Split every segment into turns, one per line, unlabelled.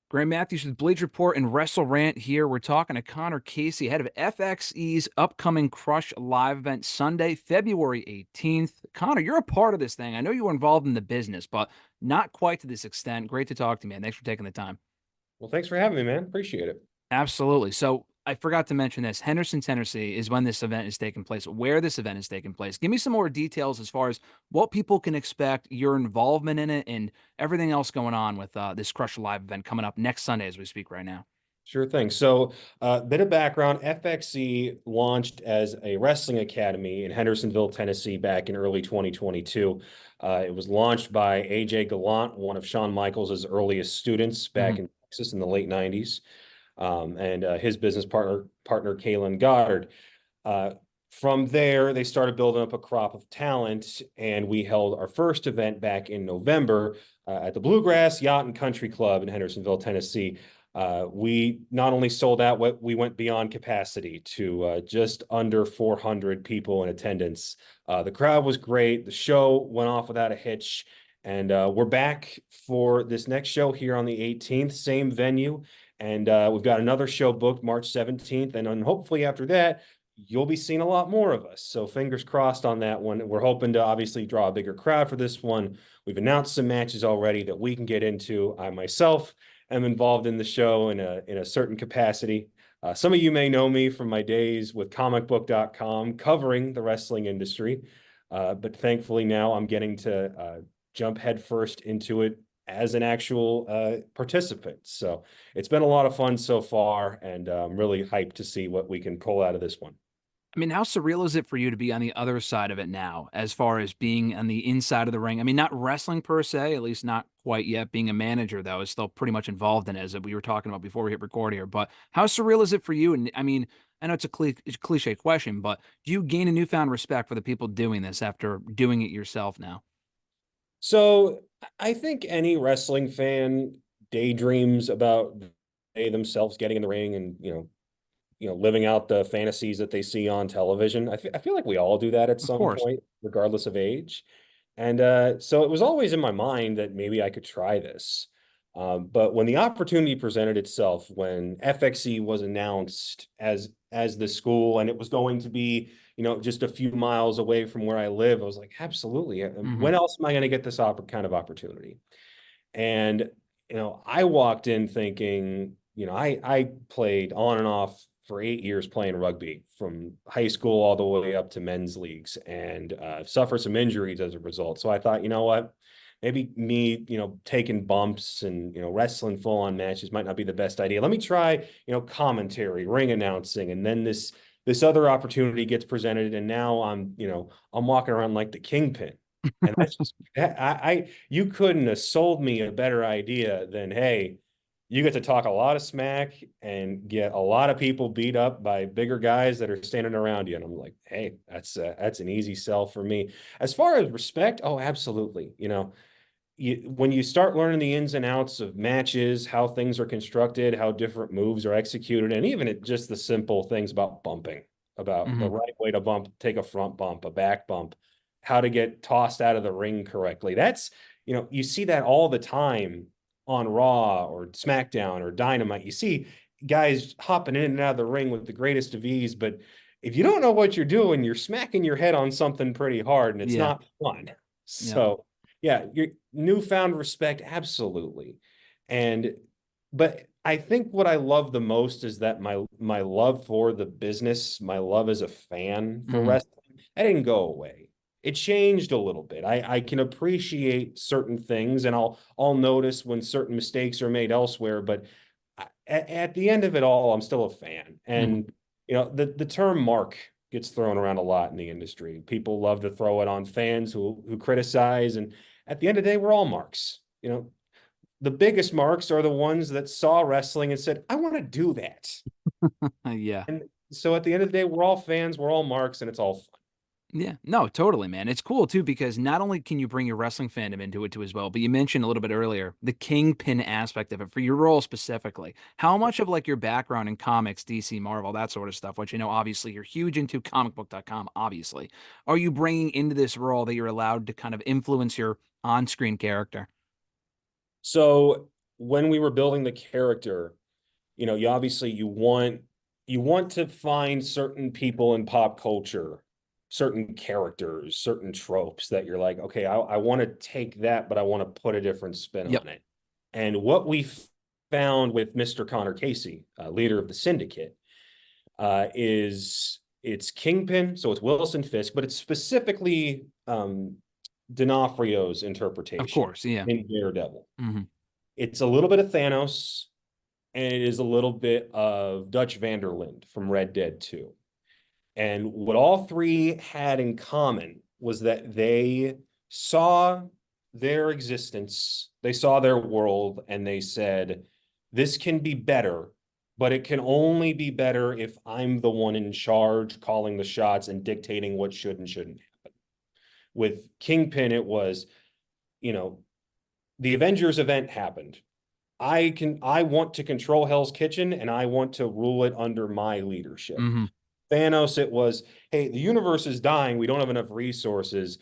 Graham Matthews with Bleach Report and WrestleRant here. We're talking to Connor Casey ahead of FXE's upcoming Crush live event Sunday, February 18th. Connor, you're a part of this thing. I know you were involved in the business, but not quite to this extent. Great to talk to you, man. Thanks for taking the time.
Well, thanks for having me, man. Appreciate it.
Absolutely. So I forgot to mention this. Henderson, Tennessee is when this event is taking place, where this event is taking place. Give me some more details as far as what people can expect, your involvement in it, and everything else going on with this Crush Live event coming up next Sunday as we speak right now.
Sure thing. So, bit of background: FXE launched as a wrestling academy in Hendersonville, Tennessee, back in early 2022. It was launched by AJ Gallant, one of Shawn Michaels' earliest students back
Mhm.
in Texas in the late 90s, and his business partner Kalen Goddard. Uh, from there, they started building up a crop of talent, and we held our first event back in November at the Bluegrass Yacht and Country Club in Hendersonville, Tennessee. We not only sold out, we went beyond capacity to just under 400 people in attendance. The crowd was great. The show went off without a hitch. And we're back for this next show here on the 18th, same venue. And we've got another show booked March 17th. And then hopefully after that, you'll be seeing a lot more of us. So fingers crossed on that one. We're hoping to obviously draw a bigger crowd for this one. We've announced some matches already that we can get into. I myself am involved in the show in a certain capacity. Some of you may know me from my days with comicbook.com covering the wrestling industry. But thankfully now I'm getting to jump headfirst into it as an actual participant. So it's been a lot of fun so far, and I'm really hyped to see what we can pull out of this one.
I mean, how surreal is it for you to be on the other side of it now, as far as being on the inside of the ring? I mean, not wrestling per se, at least not quite yet. Being a manager, though, is still pretty much involved in it, as we were talking about before we hit record here. But how surreal is it for you? And I mean, I know it's it's a cliche question, but do you gain a newfound respect for the people doing this after doing it yourself now?
So I think any wrestling fan daydreams about they themselves getting in the ring and living out the fantasies that they see on television. I feel like we all do that at
Of
some
course.
point, regardless of age. And so it was always in my mind that maybe I could try this. But when the opportunity presented itself, when FXE was announced as the school, and it was going to be, just a few miles away from where I live, I was like, absolutely.
Hmm.
When else am I going to get this kind of opportunity? And I walked in thinking, I played on and off for 8 years playing rugby from high school all the way up to men's leagues, and suffered some injuries as a result. So I thought, you know what, maybe me, taking bumps and wrestling full on matches might not be the best idea. Let me try, commentary, ring announcing, and then this other opportunity gets presented, and now I'm walking around like the Kingpin. And that's just you couldn't have sold me a better idea than, hey, you get to talk a lot of smack and get a lot of people beat up by bigger guys that are standing around you. And I'm like, hey, that's an easy sell for me. As far as respect, oh, absolutely. When you start learning the ins and outs of matches, how things are constructed, how different moves are executed, and even just the simple things about bumping, about the
Hmm.
right way to bump, take a front bump, a back bump, how to get tossed out of the ring correctly. That's, you see that all the time on Raw or SmackDown or Dynamite. You see guys hopping in and out of the ring with the greatest of ease, but if you don't know what you're doing, you're smacking your head on something pretty hard, and it's
Yeah.
not fun.
Yeah.
So yeah, your newfound respect, absolutely. And but I think what I love the most is that my love for the business, my love as a fan for
Hmm.
wrestling, that didn't go away. It changed a little bit. I can appreciate certain things, and I'll notice when certain mistakes are made elsewhere, but at the end of it all, I'm still a fan.
Hmm.
And the term mark gets thrown around a lot in the industry. People love to throw it on fans who criticize, and at the end of the day, we're all marks. The biggest marks are the ones that saw wrestling and said, I want to do that.
Yeah.
And so at the end of the day, we're all fans, we're all marks, and it's all fun.
Yeah, no, totally, man. It's cool too because not only can you bring your wrestling fandom into it too as well, but you mentioned a little bit earlier the Kingpin aspect of it for your role specifically. How much of like your background in comics, DC, Marvel, that sort of stuff, which obviously you're huge into comicbook.com, obviously, are you bringing into this role that you're allowed to kind of influence your on-screen character?
So when we were building the character, you obviously you want to find certain people in pop culture, certain characters, certain tropes that you're like, okay, I want to take that, but I want to put a different spin
Yep.
on it. And what we found with Mr. Connor Casey, leader of the syndicate, is it's Kingpin, so it's Wilson Fisk, but it's specifically D'Onofrio's
Of
interpretation
course. Yeah.
in Daredevil.
Hmm.
It's a little bit of Thanos, and it is a little bit of Dutch Vanderland from Red Dead 2. And what all three had in common was that they saw their existence, they saw their world, and they said, this can be better, but it can only be better if I'm the one in charge, calling the shots and dictating what should and shouldn't happen. With Kingpin, it was, the Avengers event happened. I want to control Hell's Kitchen and I want to rule it under my leadership.
Hmm.
Thanos, it was, hey, the universe is dying. We don't have enough resources.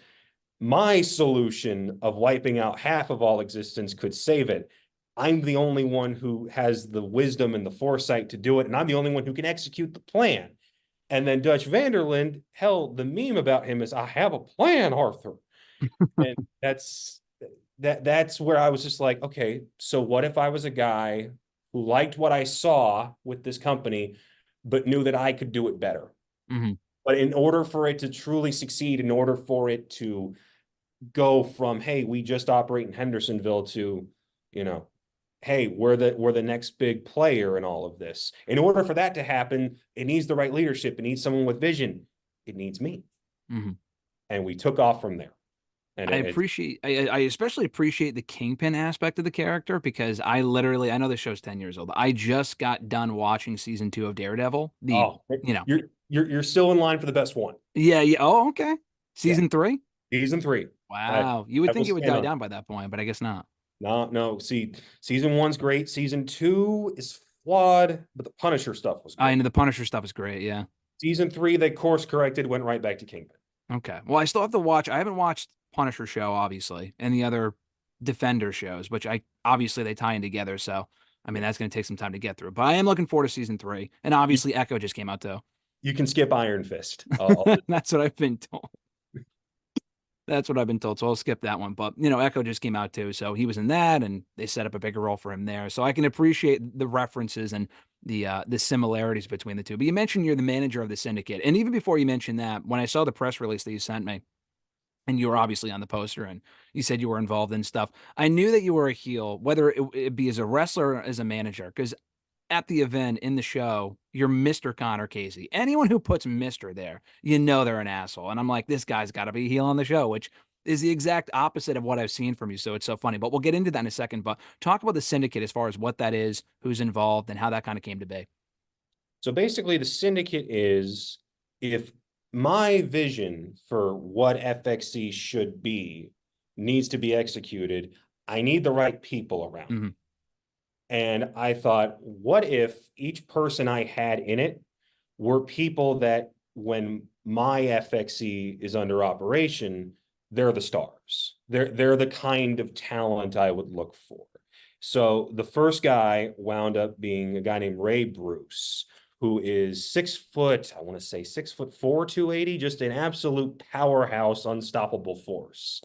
My solution of wiping out half of all existence could save it. I'm the only one who has the wisdom and the foresight to do it, and I'm the only one who can execute the plan. And then Dutch Vanderland, hell, the meme about him is, I have a plan, Arthur. And that's where I was just like, okay, so what if I was a guy who liked what I saw with this company, but knew that I could do it better?
Hmm.
But in order for it to truly succeed, in order for it to go from, hey, we just operate in Hendersonville to, hey, we're the next big player in all of this. In order for that to happen, it needs the right leadership. It needs someone with vision. It needs me.
Hmm.
And we took off from there. And
I especially appreciate the Kingpin aspect of the character because I know the show's 10 years old. I just got done watching season 2 of Daredevil.
oh,
You know,
you're still in line for the best one.
yeah, yeah. Oh, okay.
Yeah,
Season 3?
season 3.
Wow. You would
I will
think it would
stand
die
on.
down by that point, but I guess not.
No. See, season 1's great. Season 2 is flawed, but the Punisher stuff was
I
great.
know the Punisher stuff is great. Yeah.
Season 3, they course corrected, went right back to Kingpin.
Okay. Well, I still have to watch. I haven't watched Punisher show, obviously, and the other Defender shows, which I obviously they tie in together. So, I mean,
Yeah.
that's going to take some time to get through. But I am looking forward to season 3. And
You,
obviously, Echo just came out, too.
you can skip Iron Fist.
That's what I've been told. That's what I've been told. So I'll skip that one. But, Echo just came out too. So he was in that and they set up a bigger role for him there. So I can appreciate the references and the similarities between the two. But you mentioned you're the manager of the syndicate. And even before you mentioned that, when I saw the press release that you sent me, and you were obviously on the poster and you said you were involved in stuff, I knew that you were a heel, whether it be as a wrestler or as a manager. Because at the event in the show, you're Mr. Connor Casey. Anyone who puts Mr. there, they're an asshole. And I'm like, this guy's got to be a heel on the show, which is the exact opposite of what I've seen from you. So it's so funny. But we'll get into that in a second. But talk about the syndicate as far as what that is, who's involved, and how that kind of came to be.
So basically, the syndicate is, if my vision for what FXE should be needs to be executed, I need the right people around.
Mm-hmm.
And I thought, what if each person I had in it were people that when my FXE is under operation, they're the stars. They're the kind of talent I would look for. So the first guy wound up being a guy named Ray Bruce, who is 6 foot, I want to say 6'4", 280, just an absolute powerhouse, unstoppable force.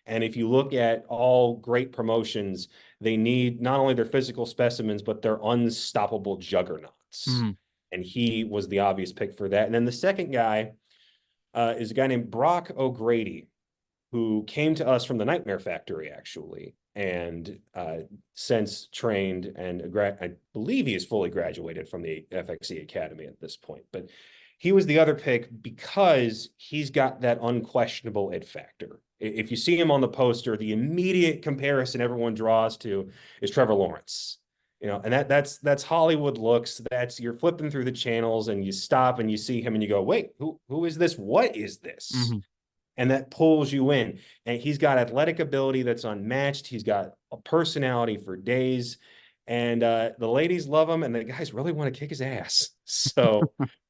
And if you look at all great promotions, they need not only their physical specimens, but their unstoppable juggernauts.
Mm-hmm.
And he was the obvious pick for that. And then the second guy is a guy named Brock O'Grady, who came to us from the Nightmare Factory, actually, and since trained and I believe he is fully graduated from the FXE Academy at this point. But he was the other pick because he's got that unquestionable it factor. If you see him on the poster, the immediate comparison everyone draws to is Trevor Lawrence. And that's Hollywood looks. That's, you're flipping through the channels and you stop and you see him and you go, wait, who is this? What is this?
Mm-hmm.
And that pulls you in. And he's got athletic ability that's unmatched. He's got a personality for days. And the ladies love him, and the guys really want to kick his ass. So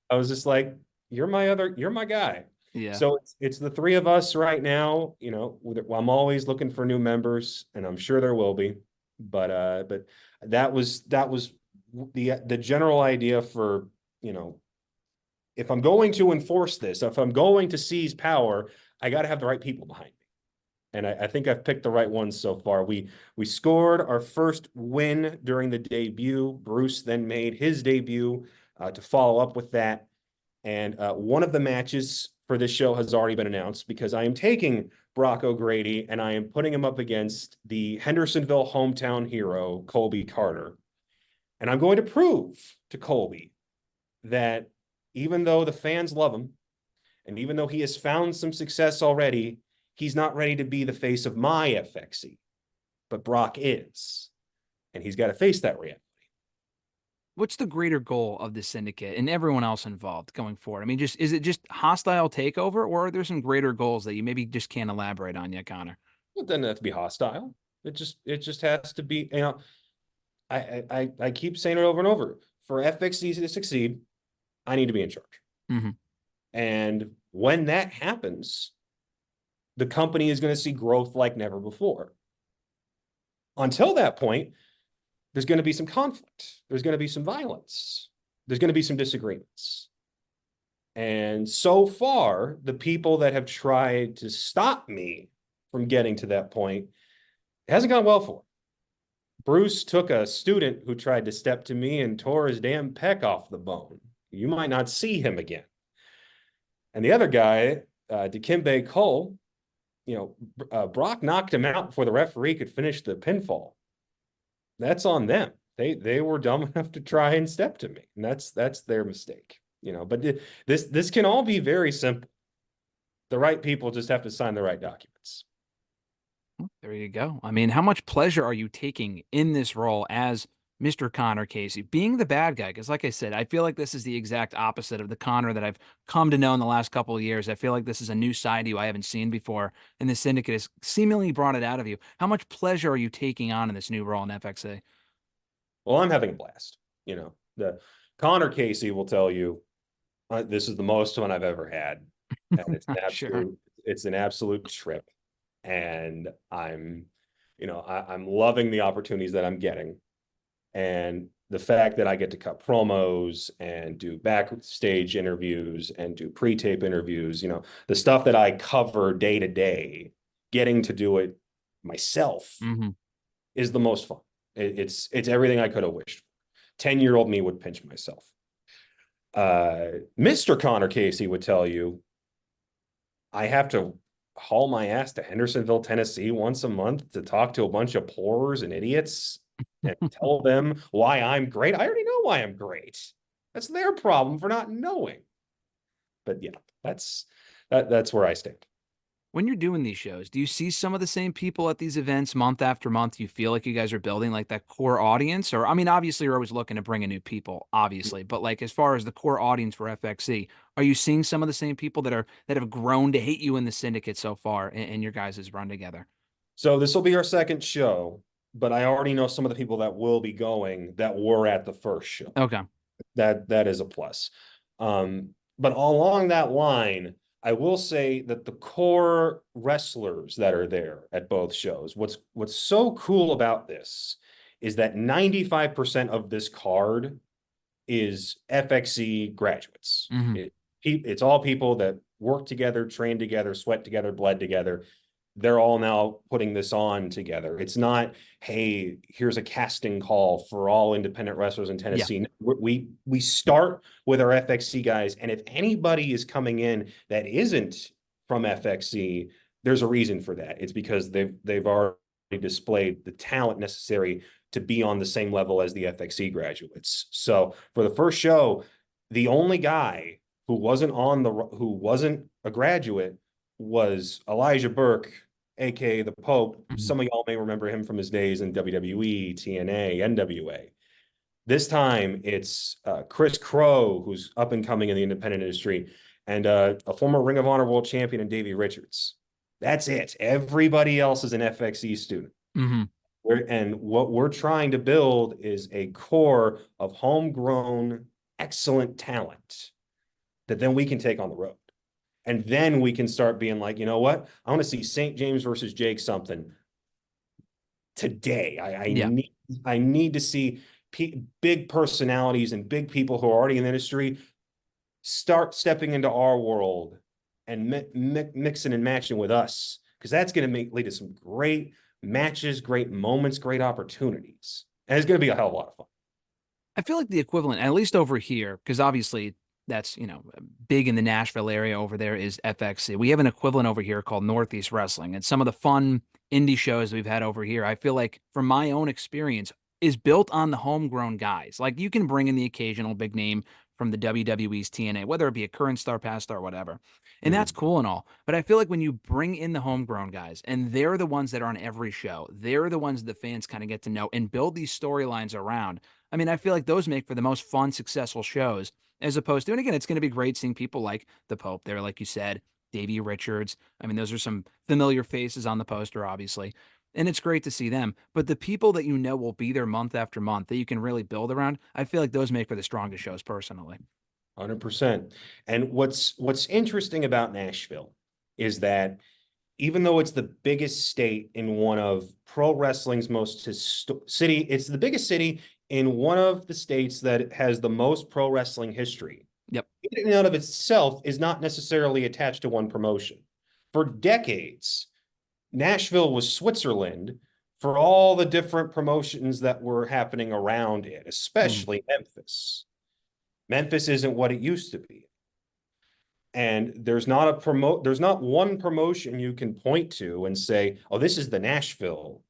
I was just like, you're my guy.
Yeah.
So it's the three of us right now. I'm always looking for new members, and I'm sure there will be. But that was the general idea for, if I'm going to enforce this, if I'm going to seize power, I got to have the right people behind me. And I think I've picked the right ones so far. We scored our first win during the debut. Bruce then made his debut to follow up with that. And one of the matches for this show has already been announced, because I am taking Brock O'Grady and I am putting him up against the Hendersonville hometown hero, Colby Carter. And I'm going to prove to Colby that even though the fans love him, and even though he has found some success already, he's not ready to be the face of my FXE, but Brock is. And he's got to face that reality.
What's the greater goal of the syndicate and everyone else involved going forward? I mean, just is it just hostile takeover, or are there some greater goals that you maybe just can't elaborate on yet, Connor?
It doesn't have to be hostile. It just has to be, I keep saying it over and over. For FXE to succeed, I need to be in charge.
Mm-hmm.
And when that happens, the company is going to see growth like never before. Until that point, there's going to be some conflict. There's going to be some violence. There's going to be some disagreements. And so far, the people that have tried to stop me from getting to that point, it hasn't gone well for them. Bruce took a student who tried to step to me and tore his damn pec off the bone. You might not see him again. And the other guy, Kingpin Cole, Brock knocked him out before the referee could finish the pinfall. That's on them. They were dumb enough to try and step to me, and that's their mistake. But this can all be very simple. The right people just have to sign the right documents.
There you go. I mean, how much pleasure are you taking in this role as Mr. Connor Casey, being the bad guy? Because, like I said, I feel like this is the exact opposite of the Connor that I've come to know in the last couple of years. I feel like this is a new side to you I haven't seen before, and the syndicate has seemingly brought it out of you. How much pleasure are you taking on in this new role in FXA?
Well, I'm having a blast. The Connor Casey will tell you this is the most fun I've ever had, and
Sure.
it's an absolute trip. And I'm loving the opportunities that I'm getting, and the fact that I get to cut promos and do backstage interviews and do pre-tape interviews, the stuff that I cover day to day, getting to do it myself
Mm-hmm.
is the most fun. It's everything I could have wished. 10-year-old me would pinch myself. Mr. Connor Casey would tell you I have to haul my ass to Hendersonville, Tennessee once a month to talk to a bunch of poorers and idiots and tell them why I'm great. I already know why I'm great. That's their problem for not knowing. But yeah, that's where I stand.
When you're doing these shows, do you see some of the same people at these events month after month? You feel like you guys are building like that core audience? Or, I mean, obviously, you're always looking to bring in new people, obviously, but like as far as the core audience for FXE, are you seeing some of the same people that have grown to hate you in the syndicate so far in your guys' run together?
So this will be our second show, but I already know some of the people that will be going that were at the first show.
Okay.
That is a plus. But along that line, I will say that the core wrestlers that are there at both shows, what's so cool about this is that 95% of this card is FXE graduates.
Hmm.
It's all people that work together, train together, sweat together, bled together. They're all now putting this on together. It's not, hey, here's a casting call for all independent wrestlers in
Yeah.
Tennessee. We start with our FXE guys, and if anybody is coming in that isn't from FXE, there's a reason for that. It's because they've already displayed the talent necessary to be on the same level as the FXE graduates. So for the first show, the only guy who wasn't a graduate was Elijah Burke, aka the Pope.
Hmm.
Some of y'all may remember him from his days in WWE, TNA, NWA. This time it's Chris Crow, who's up and coming in the independent industry, and a former Ring of Honor World Champion, and Davey Richards. That's it. Everybody else is an FXE student.
Hmm.
And what we're trying to build is a core of homegrown, excellent talent that then we can take on the road. And then we can start being like, you know what? I want to see St. James versus Jake something. today.
Yeah.
I need to see big personalities and big people who are already in the industry start stepping into our world and mixing and matching with us, because that's going to lead to some great matches, great moments, great opportunities, and it's going to be a hell of a lot of fun.
I feel like the equivalent, at least over here, because obviously that's, big in the Nashville area over there is FXE. We have an equivalent over here called Northeast Wrestling. And some of the fun indie shows we've had over here, I feel like from my own experience, is built on the homegrown guys. Like you can bring in the occasional big name from the WWE's TNA, whether it be a current star, past star, whatever. And that's
Mhm.
cool and all. But I feel like when you bring in the homegrown guys and they're the ones that are on every show, they're the ones the fans kind of get to know and build these storylines around. I mean, I feel like those make for the most fun, successful shows, as opposed to, and again, it's going to be great seeing people like the Pope there, like you said, Davey Richards. I mean, those are some familiar faces on the poster, obviously. And it's great to see them. But the people that you know will be there month after month that you can really build around, I feel like those make for the strongest shows personally.
100%. And what's interesting about Nashville is that even though it's the biggest state in one of pro wrestling's most city, it's the biggest city in one of the states that has the most pro wrestling history.
Yep.
In and out of itself is not necessarily attached to one promotion. For decades, Nashville was Switzerland for all the different promotions that were happening around it,
Mm.
especially Memphis. Memphis isn't what it used to be. And there's not one promotion you can point to and say, oh, this is the Nashville.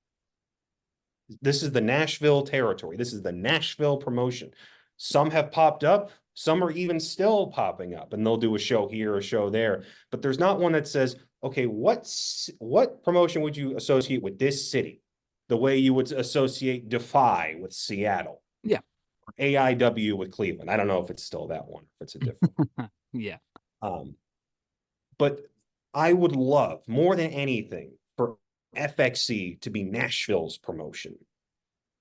This is the Nashville territory. This is the Nashville promotion. Some have popped up, some are even still popping up, and they'll do a show here, a show there. But there's not one that says, okay, what promotion would you associate with this city? The way you would associate Defy with Seattle,
Yeah.
AIW with Cleveland. I don't know if it's still that one, if it's a different.
Yeah.
Um, but I would love more than anything for FXE to be Nashville's promotion.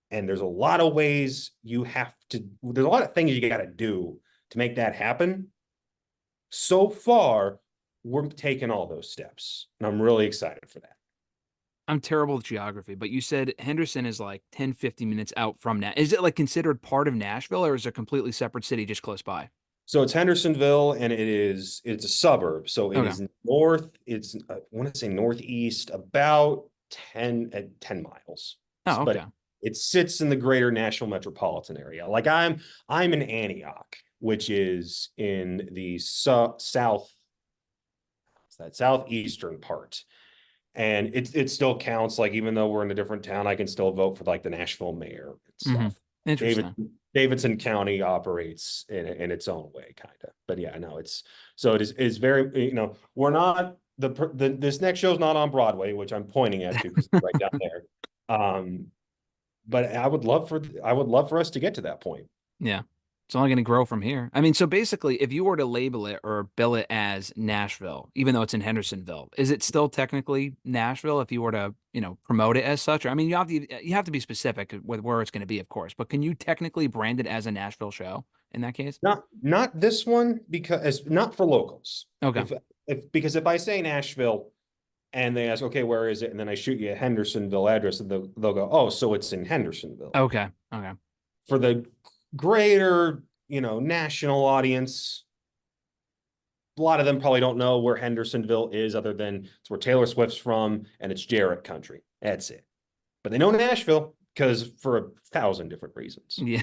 And there's a lot of ways there's a lot of things you got to do to make that happen. So far, we're taking all those steps, and I'm really excited for that.
I'm terrible with geography, but you said Henderson is like 10, 15 minutes out from Nashville. Is it like considered part of Nashville or is it a completely separate city just close by?
So it's Hendersonville, and it's a suburb. So it
Okay.
is north. It's I want to say northeast, about 10 miles.
Oh,
But
okay.
it sits in the greater Nashville metropolitan area. Like I'm in Antioch, which is in the that southeastern part. And it still counts. Like even though we're in a different town, I can still vote for like the Nashville mayor and
Hmm.
stuff. David
Interesting.
Davidson County operates in its own way, kind of. But yeah, no, so it's very, we're not this next show's not on Broadway, which I'm pointing at you because it's right down there. But I would love for us to get to that point.
Yeah. It's only going to grow from here. I mean, so basically, if you were to label it or bill it as Nashville, even though it's in Hendersonville, is it still technically Nashville if you were to, promote it as such? Or, I mean, you have to be specific with where it's going to be, of course, but can you technically brand it as a Nashville show in that case?
Not this one, because not for locals.
Okay.
Because if I say Nashville and they ask, okay, where is it? And then I shoot you a Hendersonville address, and they'll go, oh, so it's in Hendersonville.
Okay. Okay.
For the greater, national audience, a lot of them probably don't know where Hendersonville is, other than it's where Taylor Swift's from and it's Jarrett country. That's it. But they know Nashville because for 1,000 different reasons.
Yeah.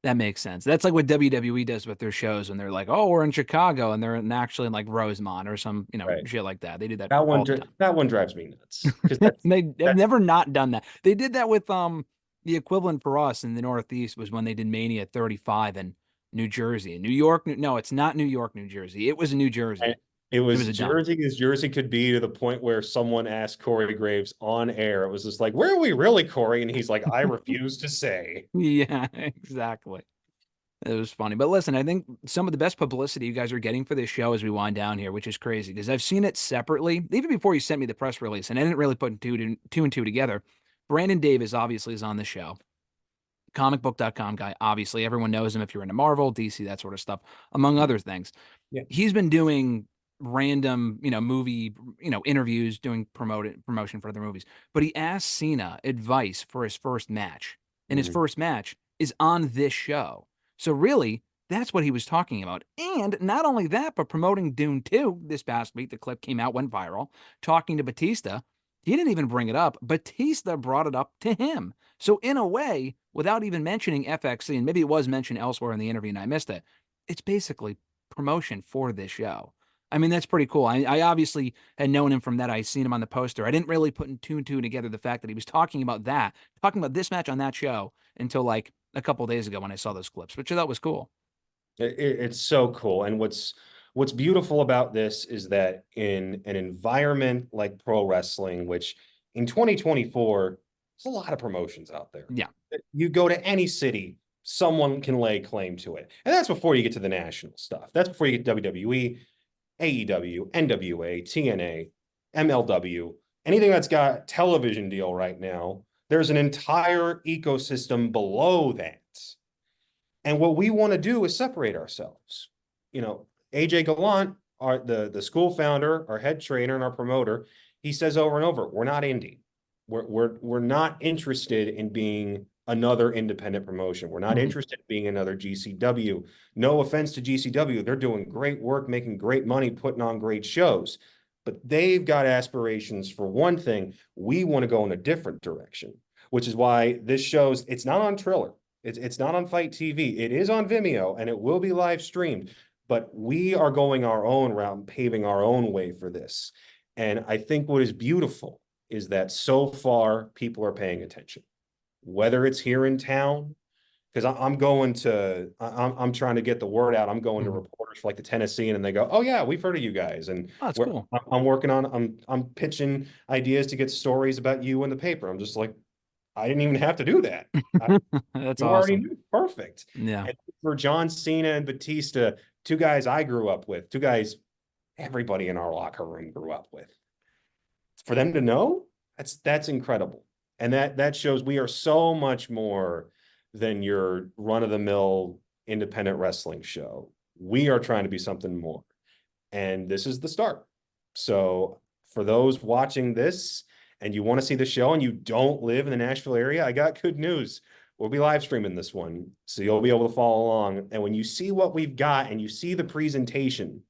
That makes sense. That's like what WWE does with their shows when they're like, "Oh, we're in Chicago," and they're actually in like Rosemont or some,
Right.
shit like that. They do that
That one,
all the time.
that one drives me nuts because that's
They've
that.
never not done that. They did that with the equivalent for us in the Northeast was when they did Mania 35 in New Jersey. New York, no, it's not New York, New Jersey. It was New
And
Jersey.
it
It
was
was a dump.
Jersey as Jersey could be, to the point where someone asked Corey Graves on air. It was just like, where are we really, Corey? And he's like, I refuse to say.
Yeah, exactly. It was funny. But listen, I think some of the best publicity you guys are getting for this show as we wind down here, which is crazy because I've seen it separately, even before you sent me the press release, and I didn't really put two and two together. Brandon Davis obviously is on the show. Comicbook.com guy. Obviously, everyone knows him if you're into Marvel, DC, that sort of stuff, among other things.
Yeah.
He's been doing random, movie, interviews, doing promotion for other movies. But he asked Cena advice for his first match, and his
Mhm.
first match is on this show. So really, that's what he was talking about. And not only that, but promoting Dune 2 this past week. The clip came out, went viral, talking to Batista. He didn't even bring it up. Batista brought it up to him. So in a way, without even mentioning FXC, and maybe it was mentioned elsewhere in the interview and I missed it, it's basically promotion for this show. I mean, that's pretty cool. I obviously had known him from that. I seen him on the poster. I didn't really put two and two together the fact that he was talking about that, talking about this match on that show until like a couple days ago when I saw those clips, which I thought was cool.
It's so cool. And what's beautiful about this is that in an environment like pro wrestling, which in 2024, there's a lot of promotions out there.
Yeah.
You go to any city, someone can lay claim to it. And that's before you get to the national stuff. That's before you get WWE, AEW, NWA, TNA, MLW, anything that's got a television deal right now. There's an entire ecosystem below that. And what we want to do is separate ourselves. AJ Gallant, the school founder, our head trainer, and our promoter, he says over and over, we're not indie. We're not interested in being another independent promotion. We're not
Mhm.
interested in being another GCW. No offense to GCW. They're doing great work, making great money, putting on great shows. But they've got aspirations for one thing. We want to go in a different direction, which is why this show's, it's not on Triller. It's not on Fight TV. It is on Vimeo and it will be live streamed, but we are going our own route, paving our own way for this. And I think what is beautiful is that so far people are paying attention, whether it's here in town, because I'm trying to get the word out. I'm going to
Mhm.
reporters for like the Tennessean, and they go, "Oh yeah, we've heard of you guys," and
Oh, that's cool.
I'm working on, I'm pitching ideas to get stories about you in the paper. I'm just like, I didn't even have to do that.
That's
You already
awesome.
knew. Perfect.
Yeah.
And for John Cena and Batista, two guys I grew up with, two guys everybody in our locker room grew up with. For them to know, that's incredible. And that shows we are so much more than your run-of-the-mill independent wrestling show. We are trying to be something more. And this is the start. So for those watching this and you want to see the show and you don't live in the Nashville area, I got good news. We'll be live streaming this one, so you'll be able to follow along. And when you see what we've got and you see the presentation,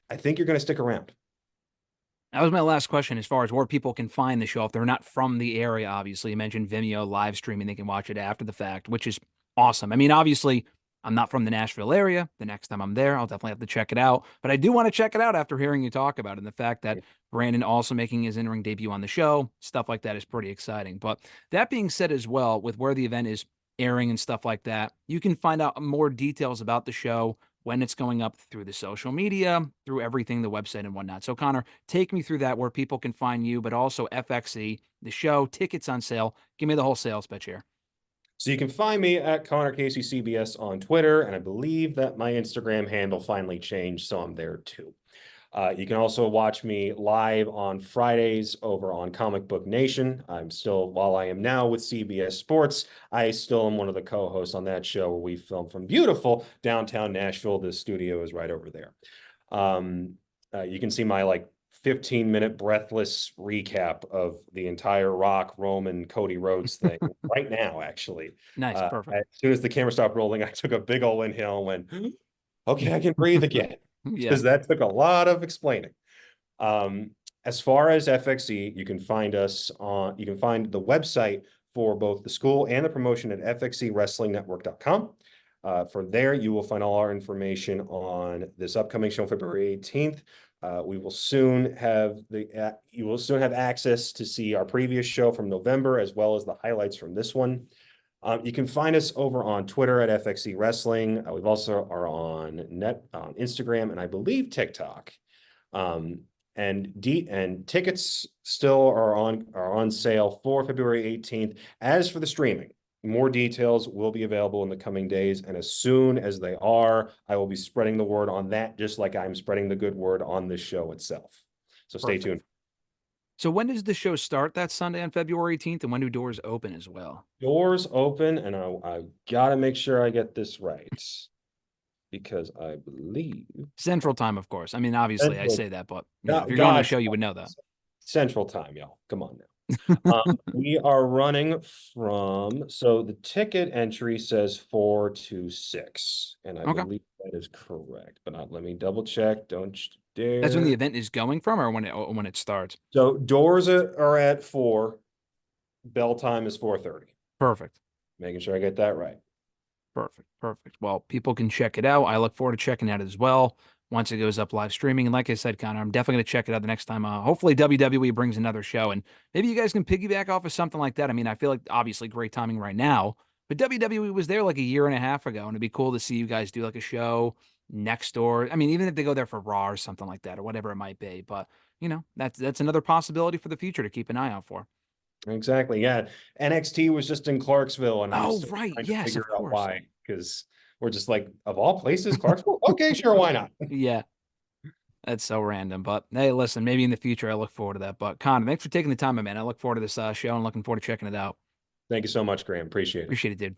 I think you're going to stick around.
That was my last question as far as where people can find the show. If they're not from the area, obviously, you mentioned Vimeo live streaming, they can watch it after the fact, which is awesome. I mean, obviously, I'm not from the Nashville area. The next time I'm there, I'll definitely have to check it out. But I do want to check it out after hearing you talk about it. And the fact that Brandon also making his in-ring debut on the show, stuff like that is pretty exciting. But that being said, as well, with where the event is airing and stuff like that, you can find out more details about the show when it's going up through the social media, through everything, the website and whatnot. So, Connor, take me through that where people can find you, but also FXE, the show, tickets on sale. Give me the whole sales pitch here.
So you can find me at Connor Casey CBS on Twitter, and I believe that my Instagram handle finally changed, so I'm there too. You can also watch me live on Fridays over on Comic Book Nation. While I am now with CBS Sports, I still am one of the co-hosts on that show where we film from beautiful downtown Nashville. The studio is right over there. You can see my like 15-minute breathless recap of the entire Rock, Roman, Cody Rhodes thing right now, actually.
Nice, perfect.
As soon as the camera stopped rolling, I took a big old inhale and went, okay, I can breathe again,
Yeah,
because that took a lot of explaining. As far as FXE, you can find the website for both the school and the promotion at fxewrestlingnetwork.com. For there, you will find all our information on this upcoming show, February 18th. You will soon have access to see our previous show from November, as well as the highlights from this one. You can find us over on Twitter at FXE Wrestling. We also are on Instagram, and I believe TikTok. And tickets still are on sale for February 18th. As for the streaming, more details will be available in the coming days, and as soon as they are, I will be spreading the word on that, just like I'm spreading the good word on this show itself. So stay
perfect.
tuned.
So when does the show start that Sunday on February 18th, and when do doors open as well?
Doors open, and I gotta make sure I get this right. because I believe
Central time, of course. I mean, obviously, I
Central.
say that, but you know, if you're going to a
Gotcha.
show, you would know that.
Central time, y'all. Come on now. We are running from, so the ticket entry says 4 to 6, and I
Okay.
believe that is correct, but let me double check. Don't you
That's when the
dare.
event is going from, or when it starts.
So doors are at 4. Bell time is 4:30.
Perfect.
Making sure I get that right.
Perfect. Perfect. Well, people can check it out. I look forward to checking it out as well once it goes up live streaming. And like I said, Connor, I'm definitely going to check it out the next time. Hopefully, WWE brings another show, and maybe you guys can piggyback off of something like that. I mean, I feel like obviously great timing right now, but WWE was there like a year and a half ago, and it'd be cool to see you guys do like a show next door. I mean, even if they go there for Raw or something like that, or whatever it might be. But you know, that's another possibility for the future to keep an eye out for.
Exactly. Yeah. NXT was just in Clarksville, and I'm
Oh,
still
right.
trying to
Yes,
figure
of
out
course.
why, because we're just like, of all places, Clarksville? Okay, sure, why not?
Yeah. That's so random. But hey, listen, maybe in the future I look forward to that. But Connor, thanks for taking the time, man. I look forward to this show and looking forward to checking it out.
Thank you so much, Graham. Appreciate it.
Appreciate it, dude.